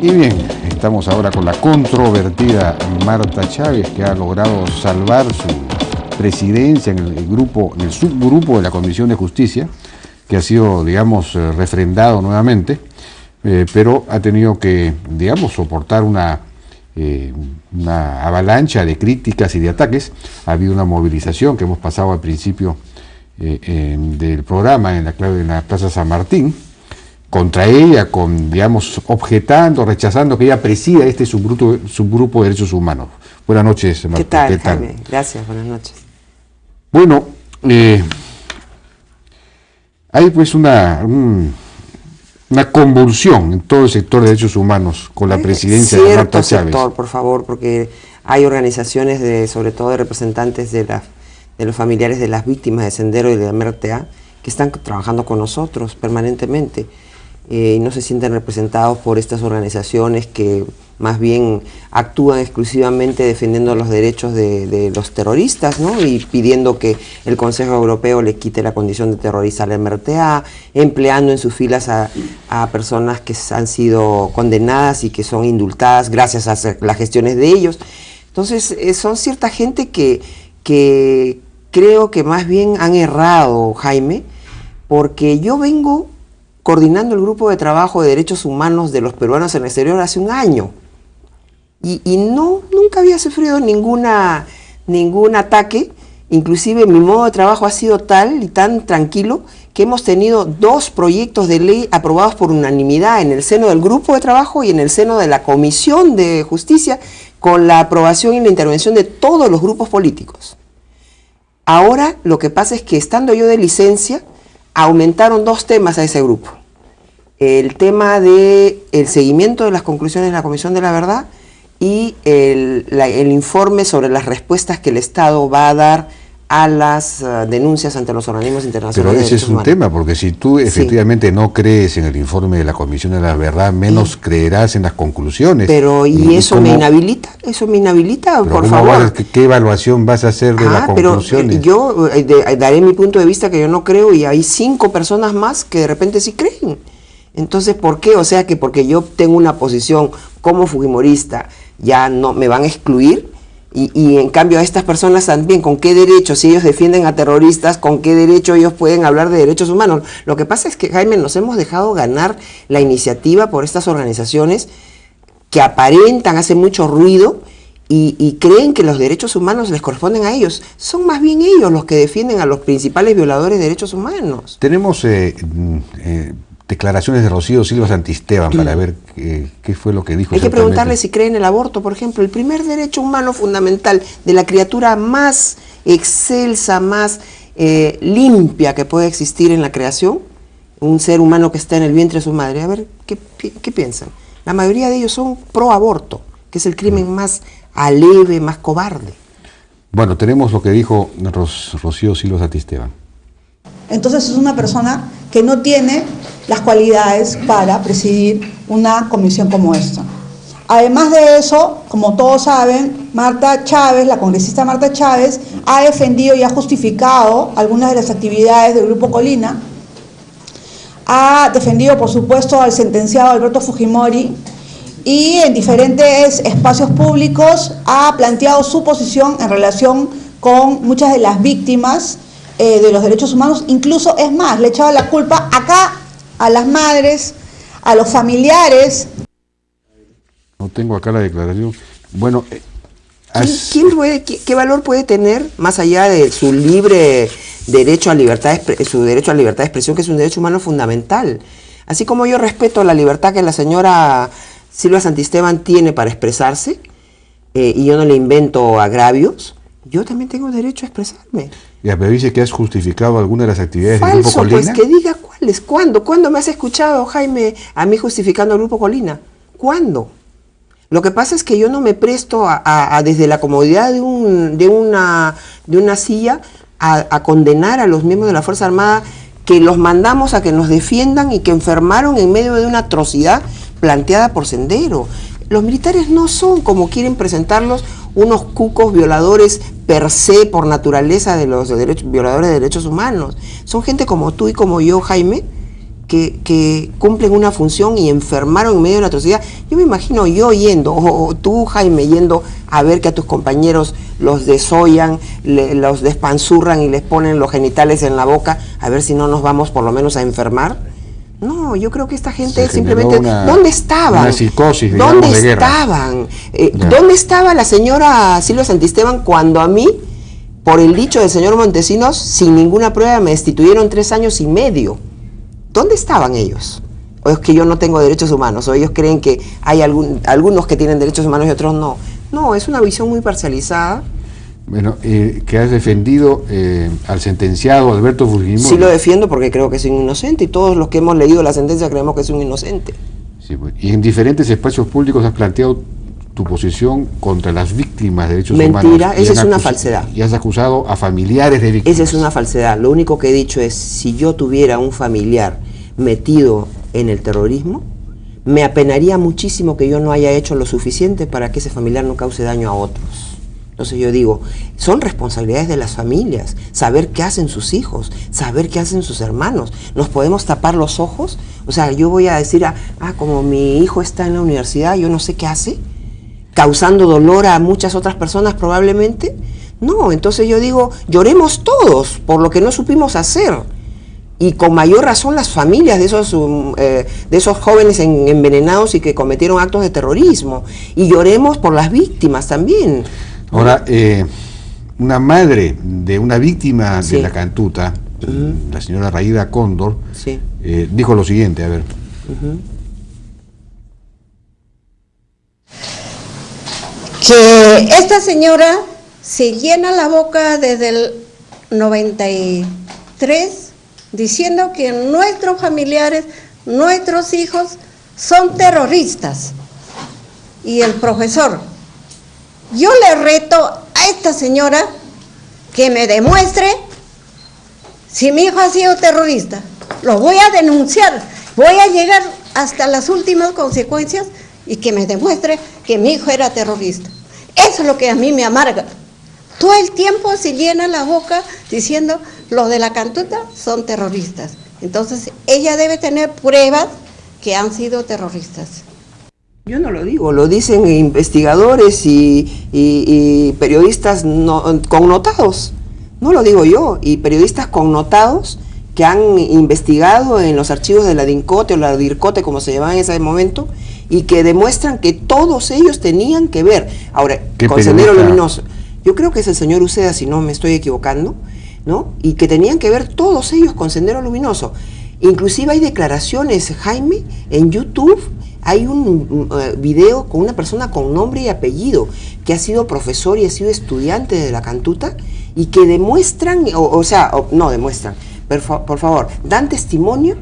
Y bien, estamos ahora con la controvertida Marta Chávez, que ha logrado salvar su presidencia en el subgrupo de la Comisión de Justicia, que ha sido, digamos, refrendado nuevamente, pero ha tenido que, digamos, soportar una avalancha de críticas y de ataques. Ha habido una movilización que hemos pasado al principio del programa en la Plaza San Martín, contra ella, digamos, objetando, rechazando que ella presida este subgrupo de derechos humanos. Buenas noches, Marta. ¿Qué tal, Jaime? Gracias, buenas noches. Bueno, hay pues una convulsión en todo el sector de derechos humanos con la presidencia de Marta Chávez. Sector, por favor, porque hay organizaciones, sobre todo de representantes de los familiares de las víctimas de Sendero y de MRTA, que están trabajando con nosotros permanentemente. Y no se sienten representados por estas organizaciones que más bien actúan exclusivamente defendiendo los derechos de los terroristas, ¿no? Y pidiendo que el Consejo Europeo le quite la condición de terrorista al MRTA, empleando en sus filas a personas que han sido condenadas y que son indultadas gracias a las gestiones de ellos. Entonces, son cierta gente que creo que más bien han errado, Jaime, porque yo vengo coordinando el grupo de trabajo de derechos humanos de los peruanos en el exterior hace un año. Y nunca había sufrido ningún ataque. Inclusive mi modo de trabajo ha sido tal y tan tranquilo que hemos tenido 2 proyectos de ley aprobados por unanimidad en el seno del grupo de trabajo y en el seno de la Comisión de Justicia, con la aprobación y la intervención de todos los grupos políticos. Ahora lo que pasa es que, estando yo de licencia, aumentaron 2 temas a ese grupo. El tema del seguimiento de las conclusiones de la Comisión de la Verdad y el informe sobre las respuestas que el Estado va a dar a las denuncias ante los organismos internacionales. Pero ese es un tema, porque si tú efectivamente no crees en el informe de la Comisión de la Verdad, menos creerás en las conclusiones. Pero ¿y eso me inhabilita? ¿Eso me inhabilita? Por favor. ¿Qué evaluación vas a hacer de las conclusiones? Pero yo daré mi punto de vista, que yo no creo, y hay 5 personas más que de repente sí creen. Entonces, ¿por qué? O sea, que porque yo tengo una posición como fujimorista, ya no me van a excluir. Y en cambio a estas personas también, ¿con qué derecho? Si ellos defienden a terroristas, ¿con qué derecho ellos pueden hablar de derechos humanos? Lo que pasa es que, Jaime, nos hemos dejado ganar la iniciativa por estas organizaciones que aparentan, hacen mucho ruido y creen que los derechos humanos les corresponden a ellos. Son más bien ellos los que defienden a los principales violadores de derechos humanos. Tenemos declaraciones de Rocío Silva Santisteban para ver qué fue lo que dijo. Hay que preguntarle si cree en el aborto, por ejemplo, el primer derecho humano fundamental de la criatura más excelsa, más limpia que puede existir en la creación, un ser humano que está en el vientre de su madre. A ver, ¿qué piensan? La mayoría de ellos son pro aborto, que es el crimen más aleve, más cobarde. Bueno, tenemos lo que dijo Rocío Silva Santisteban. Entonces es una persona que no tiene las cualidades para presidir una comisión como esta. Además de eso, como todos saben, Marta Chávez, la congresista Marta Chávez, ha defendido y ha justificado algunas de las actividades del Grupo Colina. Ha defendido, por supuesto, al sentenciado Alberto Fujimori, y en diferentes espacios públicos ha planteado su posición en relación con muchas de las víctimas de los derechos humanos. Incluso, es más, le echaba la culpa acá a las madres, a los familiares. No tengo acá la declaración. Bueno, ¿qué valor puede tener, más allá de su libre derecho a libertad, su derecho a libertad de expresión, que es un derecho humano fundamental? Así como yo respeto la libertad que la señora Silva Santisteban tiene para expresarse, y yo no le invento agravios, yo también tengo derecho a expresarme. Ya, pero dice que has justificado algunas de las actividades del Grupo Colina. Pues que diga cuáles. ¿Cuándo me has escuchado, Jaime, a mí justificando el Grupo Colina? ¿Cuándo? Lo que pasa es que yo no me presto desde la comodidad de una silla a condenar a los miembros de la Fuerza Armada, que los mandamos a que nos defiendan y que enfermaron en medio de una atrocidad planteada por Sendero. Los militares no son, como quieren presentarlos, unos cucos violadores per se, por naturaleza, de los violadores de derechos humanos. Son gente como tú y como yo, Jaime, que cumplen una función y enfermaron en medio de la atrocidad. Yo me imagino yo yendo, o tú, Jaime, yendo a ver que a tus compañeros los desollan, los despanzurran y les ponen los genitales en la boca, a ver si no nos vamos por lo menos a enfermar. No, yo creo que esta gente simplemente... ¿Dónde estaban? Una psicosis, digamos, ¿Dónde de guerra. estaban? ¿Dónde estaba la señora Silvia Santisteban cuando a mí, por el dicho del señor Montesinos, sin ninguna prueba me destituyeron 3 años y medio? ¿Dónde estaban ellos? ¿O es que yo no tengo derechos humanos? ¿O ellos creen que hay algunos que tienen derechos humanos y otros no? No, es una visión muy parcializada. Bueno, que has defendido al sentenciado Alberto Fujimori. Sí lo defiendo porque creo que es un inocente y todos los que hemos leído la sentencia creemos que es un inocente. Sí, pues, y en diferentes espacios públicos has planteado tu posición contra las víctimas de derechos humanos. Mentira, esa es una falsedad. Y has acusado a familiares de víctimas. Esa es una falsedad. Lo único que he dicho es, si yo tuviera un familiar metido en el terrorismo, me apenaría muchísimo que yo no haya hecho lo suficiente para que ese familiar no cause daño a otros. Entonces yo digo, son responsabilidades de las familias, saber qué hacen sus hijos, saber qué hacen sus hermanos. ¿Nos podemos tapar los ojos? O sea, yo voy a decir, como mi hijo está en la universidad, yo no sé qué hace, causando dolor a muchas otras personas probablemente. No, entonces yo digo, lloremos todos por lo que no supimos hacer. Y con mayor razón las familias de esos jóvenes envenenados y que cometieron actos de terrorismo. Y lloremos por las víctimas también. Ahora, una madre de una víctima de la cantuta, la señora Raida Cóndor, dijo lo siguiente, a ver. Que esta señora se llena la boca desde el 93 diciendo que nuestros familiares, nuestros hijos son terroristas. Y el profesor, yo le reto a esta señora que me demuestre si mi hijo ha sido terrorista. Lo voy a denunciar, voy a llegar hasta las últimas consecuencias y que me demuestre que mi hijo era terrorista. Eso es lo que a mí me amarga. Todo el tiempo se llena la boca diciendo los de la cantuta son terroristas. Entonces ella debe tener pruebas que han sido terroristas. Yo no lo digo, lo dicen investigadores y periodistas connotados. No lo digo yo, y periodistas connotados que han investigado en los archivos de la DINCOTE o la DIRCOTE, como se llamaba en ese momento, y que demuestran que todos ellos tenían que ver. Ahora, con Sendero Luminoso, yo creo que es el señor Uceda, si no me estoy equivocando, ¿no? Y que tenían que ver todos ellos con Sendero Luminoso. Inclusive hay declaraciones, Jaime, en YouTube. Hay un video con una persona con nombre y apellido que ha sido profesor y ha sido estudiante de la cantuta y que demuestran, por favor, dan testimonio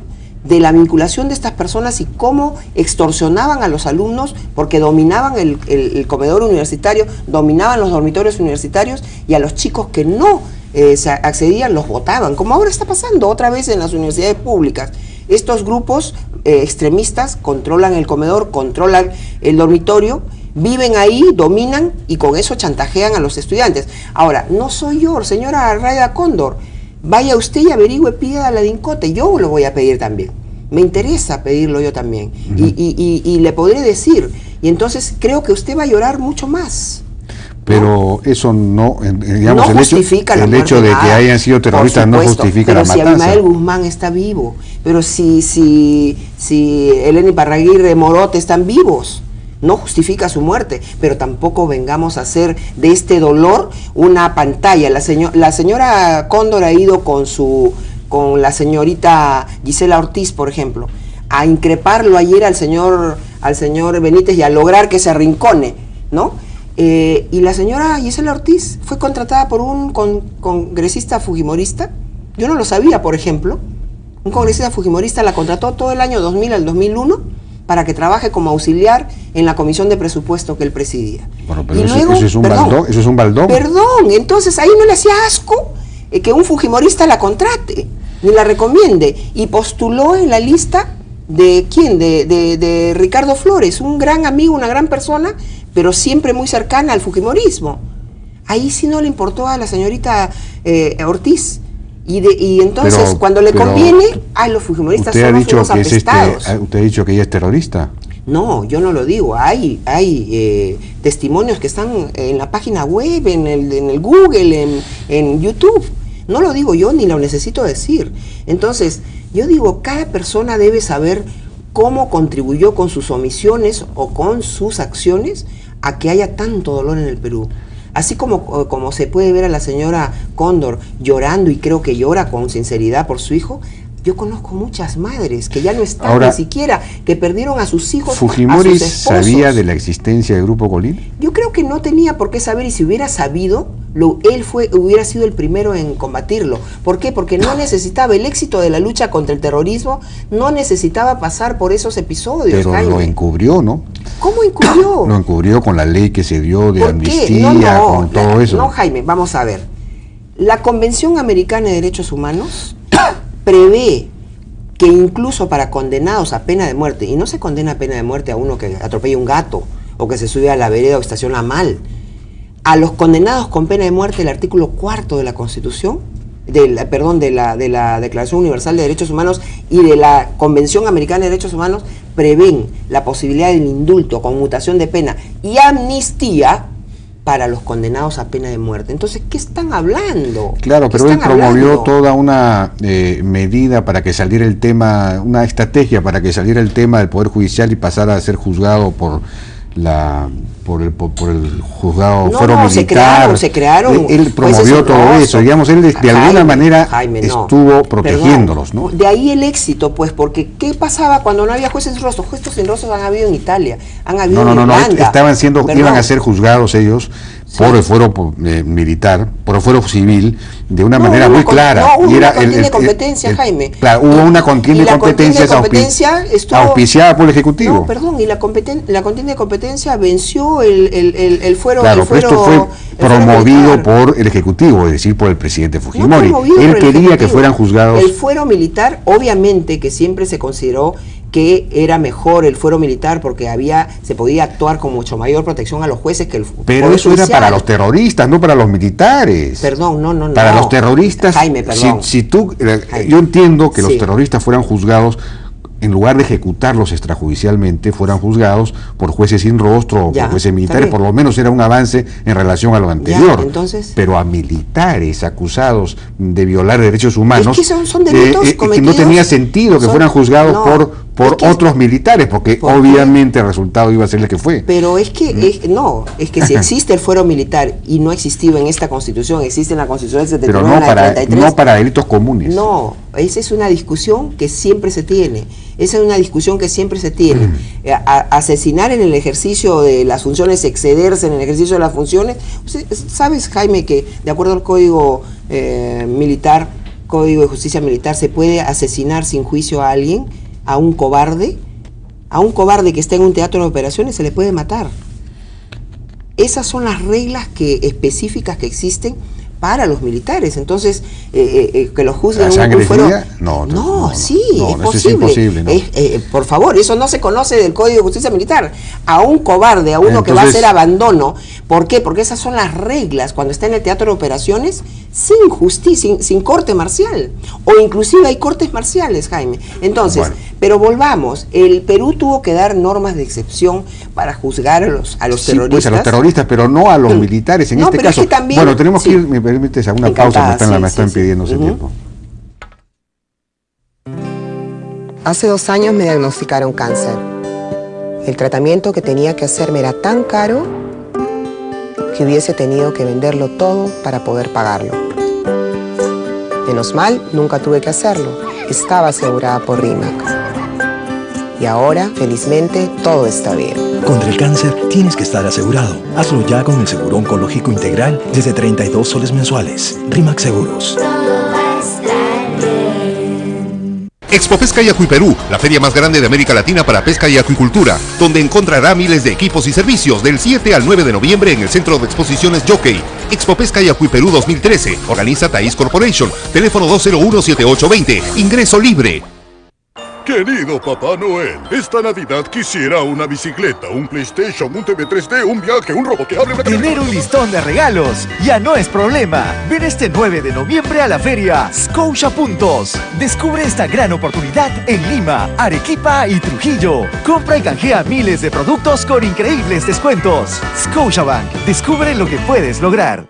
de la vinculación de estas personas y cómo extorsionaban a los alumnos porque dominaban el comedor universitario, dominaban los dormitorios universitarios y a los chicos que no accedían los votaban, como ahora está pasando otra vez en las universidades públicas. Estos grupos extremistas controlan el comedor, controlan el dormitorio, viven ahí, dominan y con eso chantajean a los estudiantes. Ahora, no soy yo, señora Raida Cóndor, vaya usted y averigüe, pida a la DINCOTE, yo lo voy a pedir también. Me interesa pedirlo yo también. Y le podré decir, y entonces creo que usted va a llorar mucho más. Pero eso no, digamos, no justifica el hecho de que hayan sido terroristas no justifica la matanza. Pero si Abimael Guzmán está vivo, pero si Eleni Iparraguirre, Morote están vivos, no justifica su muerte, pero tampoco vengamos a hacer de este dolor una pantalla. La señora Cóndor ha ido con la señorita Gisela Ortiz, por ejemplo, a increparlo ayer al señor Benítez y a lograr que se arrincone, ¿no? Y la señora Gisela Ortiz fue contratada por un congresista fujimorista. Yo no lo sabía, por ejemplo. Un congresista fujimorista la contrató todo el año 2000 al 2001 para que trabaje como auxiliar en la comisión de presupuesto que él presidía. Bueno, pero eso es un baldón. Perdón, entonces ahí no le hacía asco que un fujimorista la contrate, ni la recomiende. Y postuló en la lista de ¿quién? De Ricardo Flores, un gran amigo, una gran persona, pero siempre muy cercana al fujimorismo. Ahí sí no le importó a la señorita Ortiz. Y entonces, cuando le conviene, los fujimoristas son los apestados. ¿Usted ha dicho que ella es terrorista? No, yo no lo digo. Hay testimonios que están en la página web, en el Google, en YouTube. No lo digo yo ni lo necesito decir. Entonces, yo digo, cada persona debe saber cómo contribuyó con sus omisiones o con sus acciones a que haya tanto dolor en el Perú. Así como se puede ver a la señora Cóndor llorando, y creo que llora con sinceridad por su hijo, yo conozco muchas madres que ya no están. Ahora, ni siquiera, que perdieron a sus hijos, ¿Fujimori a sus esposos. ¿Sabía de la existencia del Grupo Colín? Yo creo que no tenía por qué saber, y si hubiera sabido, él hubiera sido el primero en combatirlo. ¿Por qué? Porque no necesitaba el éxito de la lucha contra el terrorismo, no necesitaba pasar por esos episodios. Pero Jaime lo encubrió, ¿no? ¿Cómo encubrió? Lo encubrió con la ley que se dio de amnistía, con todo eso. No, Jaime, vamos a ver. La Convención Americana de Derechos Humanos prevé que incluso para condenados a pena de muerte, y no se condena a pena de muerte a uno que atropella un gato, o que se sube a la vereda o estaciona mal, a los condenados con pena de muerte, el artículo 4 de la Constitución, de la Declaración Universal de Derechos Humanos y de la Convención Americana de Derechos Humanos, prevén la posibilidad del indulto, conmutación de pena y amnistía para los condenados a pena de muerte. Entonces, ¿qué están hablando? Claro, pero él promovió toda una medida para que saliera el tema, una estrategia para que saliera el tema del Poder Judicial y pasara a ser juzgado por el juzgado fuero militar. Se crearon. Él promovió todo eso, digamos, él de alguna manera estuvo protegiéndolos, ¿no? De ahí el éxito, pues, porque ¿qué pasaba cuando no había jueces rostros? Jueces sin rostros han habido en Italia, han habido en Irlanda. Iban a ser juzgados ellos por el fuero militar, por el fuero civil, de una manera muy clara. No, hubo una contienda de competencia, Jaime. Claro, hubo una contienda de competencia auspiciada por el Ejecutivo. No, perdón, y la contienda de competencia venció el fuero. Claro, pero esto fue promovido por el Ejecutivo, es decir, por el presidente Fujimori. Él quería que fueran juzgados. El fuero militar, obviamente, que siempre se consideró que era mejor el fuero militar porque se podía actuar con mucho mayor protección a los jueces que el Pero eso era para los terroristas, no para los militares. Perdón, no. Para los terroristas, Jaime, perdón. Yo entiendo que los terroristas fueran juzgados, en lugar de ejecutarlos extrajudicialmente, fueran juzgados por jueces sin rostro o por jueces militares. Por lo menos era un avance en relación a lo anterior. Entonces, pero a militares acusados de violar derechos humanos, es que son delitos cometidos, no tenía sentido que fueran juzgados por otros militares, porque obviamente el resultado iba a ser el que fue. Pero es que si existe el fuero militar y no ha existido en esta Constitución, existe en la Constitución del 79, pero en la 33. No para delitos comunes. No, esa es una discusión que siempre se tiene. Asesinar en el ejercicio de las funciones, excederse en el ejercicio de las funciones. ¿Sabes, Jaime, que de acuerdo al Código Militar, Código de Justicia Militar, se puede asesinar sin juicio a alguien? A un cobarde que está en un teatro de operaciones se le puede matar. Esas son las reglas específicas que existen para los militares. Entonces, que los juzguen un fuero... No, es imposible. ¿No? Por favor, eso no se conoce del Código de Justicia Militar. A un cobarde, a uno que va a hacer abandono. ¿Por qué? Porque esas son las reglas cuando está en el teatro de operaciones, sin justicia, sin corte marcial. O inclusive hay cortes marciales, Jaime. Entonces, pero volvamos. El Perú tuvo que dar normas de excepción para juzgar a los terroristas. Pues a los terroristas, pero no a los militares en este caso. Es que también, tenemos que ir, me permites, a una pausa, me están pidiendo ese tiempo. Hace 2 años me diagnosticaron cáncer. El tratamiento que tenía que hacerme era tan caro que hubiese tenido que venderlo todo para poder pagarlo. Menos mal, nunca tuve que hacerlo. Estaba asegurada por RIMAC. Y ahora, felizmente, todo está bien. Contra el cáncer tienes que estar asegurado. Hazlo ya con el seguro oncológico integral desde 32 soles mensuales. RIMAC Seguros. Expo Pesca y Acuiperú, la feria más grande de América Latina para pesca y acuicultura, donde encontrará miles de equipos y servicios del 7 al 9 de noviembre en el Centro de Exposiciones Jockey. Expo Pesca y Acuiperú 2013, organiza Thais Corporation, teléfono 201-7820, ingreso libre. Querido Papá Noel, esta Navidad quisiera una bicicleta, un PlayStation, un TV 3D, un viaje, un robot que hable, una... Tener un listón de regalos ya no es problema. Ven este 9 de noviembre a la feria Scotia Puntos. Descubre esta gran oportunidad en Lima, Arequipa y Trujillo. Compra y canjea miles de productos con increíbles descuentos. Scotiabank, descubre lo que puedes lograr.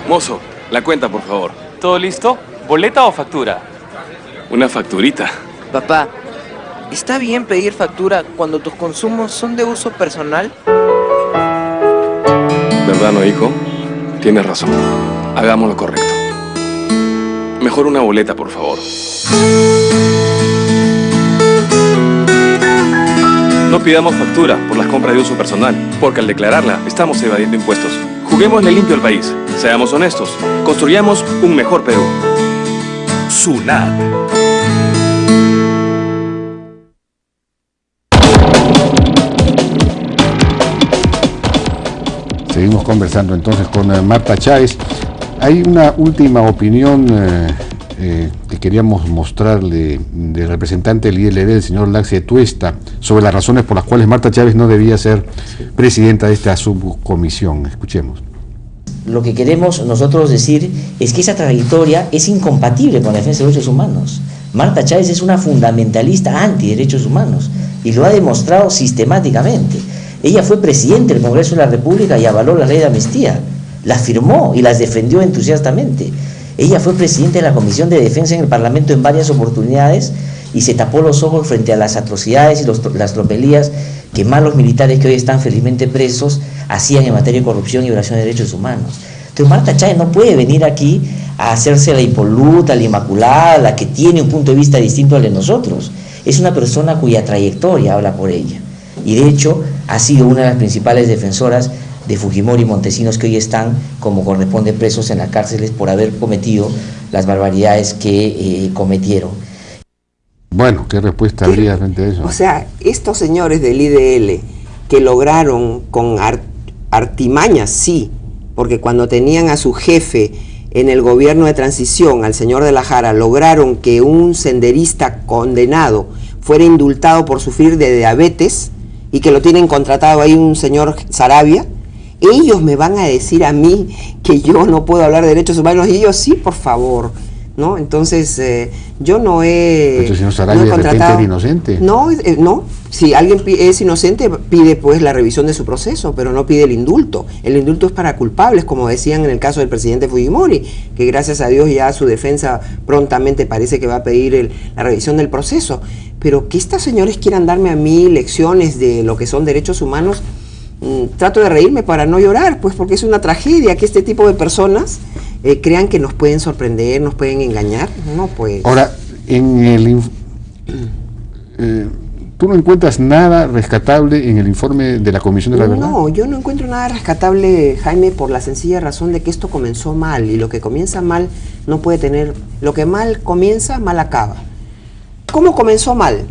Mozo, la cuenta, por favor. ¿Todo listo? ¿Boleta o factura? Una facturita. Papá, ¿está bien pedir factura cuando tus consumos son de uso personal? ¿Verdad, no, hijo? Tienes razón. Hagamos lo correcto. Mejor una boleta, por favor. No pidamos factura por las compras de uso personal, porque al declararla estamos evadiendo impuestos. Juguémosle limpio al país. Seamos honestos. Construyamos un mejor Perú. SUNAT. Seguimos conversando entonces con Marta Chávez. Hay una última opinión que queríamos mostrarle del representante del ILD, el señor Laxi Tuesta, sobre las razones por las cuales Marta Chávez no debía ser presidenta de esta subcomisión. Escuchemos. Lo que queremos nosotros decir es que esa trayectoria es incompatible con la defensa de derechos humanos. Marta Chávez es una fundamentalista anti-derechos humanos y lo ha demostrado sistemáticamente. Ella fue presidente del Congreso de la República y avaló la ley de amnistía, las firmó y las defendió entusiastamente. Ella fue presidente de la Comisión de Defensa en el Parlamento en varias oportunidades y se tapó los ojos frente a las atrocidades y las tropelías que malos militares que hoy están felizmente presos hacían en materia de corrupción y violación de derechos humanos. Entonces Marta Chávez no puede venir aquí a hacerse la impoluta, la inmaculada, la que tiene un punto de vista distinto al de nosotros. Es una persona cuya trayectoria habla por ella. Y de hecho ha sido una de las principales defensoras de Fujimori y Montesinos, que hoy están, como corresponde, presos en las cárceles por haber cometido las barbaridades que cometieron. Bueno, ¿qué respuesta habría frente a eso? O sea, estos señores del IDL que lograron con artimañas, sí, porque cuando tenían a su jefe en el gobierno de transición, al señor de la Jara, lograron que un senderista condenado fuera indultado por sufrir de diabetes y que lo tienen contratado ahí un señor Sarabia. Ellos me van a decir a mí que yo no puedo hablar de derechos humanos y ellos sí, por favor, ¿no? Entonces, yo no he... Pero el señor Sarabia de repente era inocente. No, no. Si alguien es inocente, pide pues la revisión de su proceso, pero no pide el indulto. El indulto es para culpables, como decían en el caso del presidente Fujimori, que gracias a Dios ya su defensa prontamente parece que va a pedir la revisión del proceso. Pero que estos señores quieran darme a mí lecciones de lo que son derechos humanos, trato de reírme para no llorar, pues porque es una tragedia que este tipo de personas crean que nos pueden sorprender, nos pueden engañar. No, pues... Ahora, en el... ¿tú no encuentras nada rescatable en el informe de la Comisión de la Verdad? No, yo no encuentro nada rescatable, Jaime, por la sencilla razón de que esto comenzó mal, y lo que comienza mal no puede tener... Lo que mal comienza, mal acaba. ¿Cómo comenzó mal?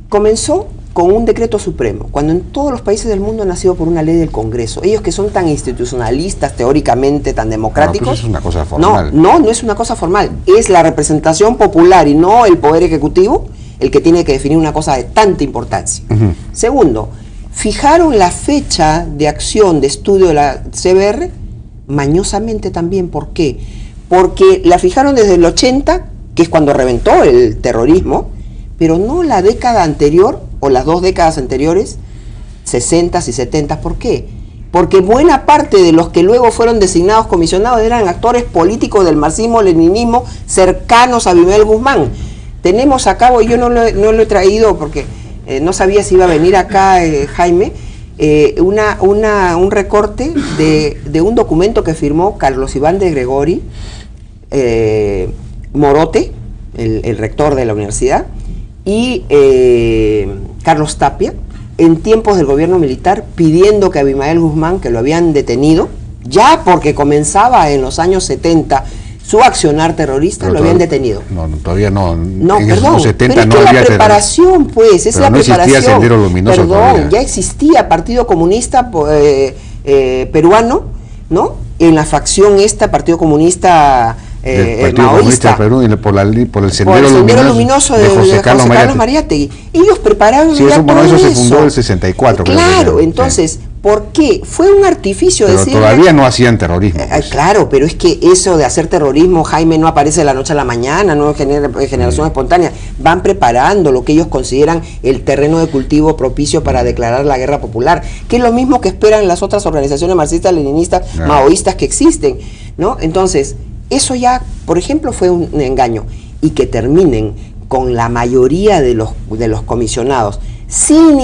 Comenzó con un decreto supremo, cuando en todos los países del mundo ha nacido por una ley del Congreso. Ellos que son tan institucionalistas, teóricamente tan democráticos... No, pues es una cosa formal. No es una cosa formal. Es la representación popular y no el Poder Ejecutivo el que tiene que definir una cosa de tanta importancia. Segundo, fijaron la fecha de acción de estudio de la CBR mañosamente también. ¿Por qué? Porque la fijaron desde el 80, que es cuando reventó el terrorismo, pero no la década anterior o las 2 décadas anteriores, 60s y 70s. ¿Por qué? Porque buena parte de los que luego fueron designados comisionados eran actores políticos del marxismo-leninismo cercanos a Abimel Guzmán. Tenemos a cabo, y yo no lo he traído porque no sabía si iba a venir acá Jaime, un recorte de un documento que firmó Carlos Iván de Gregori, Morote, el rector de la universidad, y Carlos Tapia, en tiempos del gobierno militar, pidiendo que Abimael Guzmán, que lo habían detenido, ya porque comenzaba en los años 70 su accionar terrorista, pero lo habían detenido. No, todavía no. No, en perdón, los 70 pero es no que había la preparación, pues, es pero la no preparación. Existía Sendero Luminoso perdón, todavía. Ya existía Partido Comunista peruano, ¿no? En la facción esta, Partido Comunista maoísta, Perú, por el Sendero Luminoso de José Carlos Mariátegui. Ellos prepararon sí, eso se fundó en el 64. Claro, creo, entonces, sí. ¿Por qué? Fue un artificio pero decir... todavía no hacían terrorismo. Claro, pero es que eso de hacer terrorismo, Jaime, no aparece de la noche a la mañana, no genera generación espontánea. Van preparando lo que ellos consideran el terreno de cultivo propicio para declarar la guerra popular, que es lo mismo que esperan las otras organizaciones marxistas, leninistas, maoístas que existen, ¿no? Entonces, eso ya, por ejemplo, fue un engaño. Y que terminen con la mayoría de los comisionados sin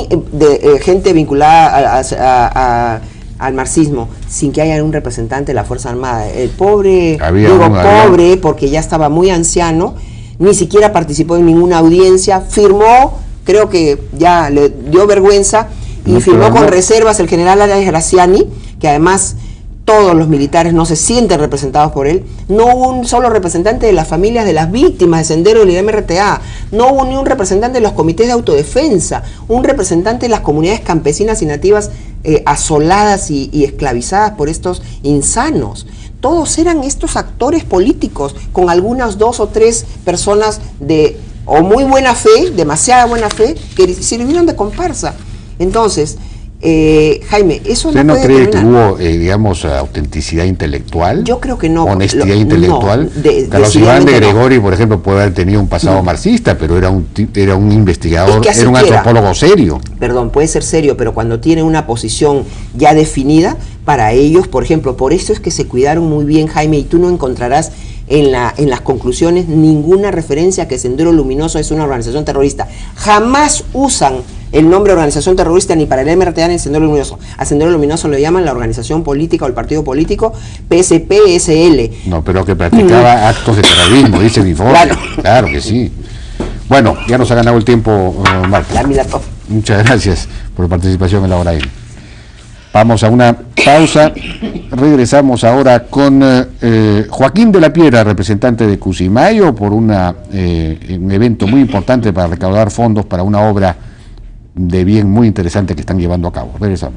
gente vinculada al marxismo, sin que haya un representante de la Fuerza Armada. El pobre, pobre, porque ya estaba muy anciano, ni siquiera participó en ninguna audiencia, firmó, creo que ya le dio vergüenza, y firmó con reservas el general Arias Graciani, que además todos los militares no se sienten representados por él. No hubo un solo representante de las familias de las víctimas de Sendero del MRTA, no hubo ni un representante de los comités de autodefensa, un representante de las comunidades campesinas y nativas asoladas y esclavizadas por estos insanos. Todos eran estos actores políticos, con algunas 2 o 3 personas de o muy buena fe, demasiada buena fe, que sirvieron de comparsa. Entonces, Jaime, eso ¿usted no cree que hubo, digamos, autenticidad intelectual? Yo creo que no. Honestidad intelectual. No, Carlos Iván de Gregori, por ejemplo, puede haber tenido un pasado marxista, pero era un investigador, era un antropólogo serio. Perdón, puede ser serio, pero cuando tiene una posición ya definida, para ellos, por ejemplo, por eso es que se cuidaron muy bien, Jaime, y tú no encontrarás en las conclusiones ninguna referencia a que Sendero Luminoso es una organización terrorista. Jamás usan el nombre organización terrorista ni para el MRTA ni el Sendero Luminoso. A Sendero Luminoso lo llaman la organización política o el partido político PSP-SL. No, pero que practicaba actos de terrorismo, dice mi informe. Claro que sí. Bueno, ya nos ha ganado el tiempo, Marta. Muchas gracias por la participación en la hora N. Vamos a una pausa, regresamos ahora con Joaquín de la Piedra, representante de Cusimayo, por un evento muy importante para recaudar fondos para una obra de bien muy interesante que están llevando a cabo. Regresamos.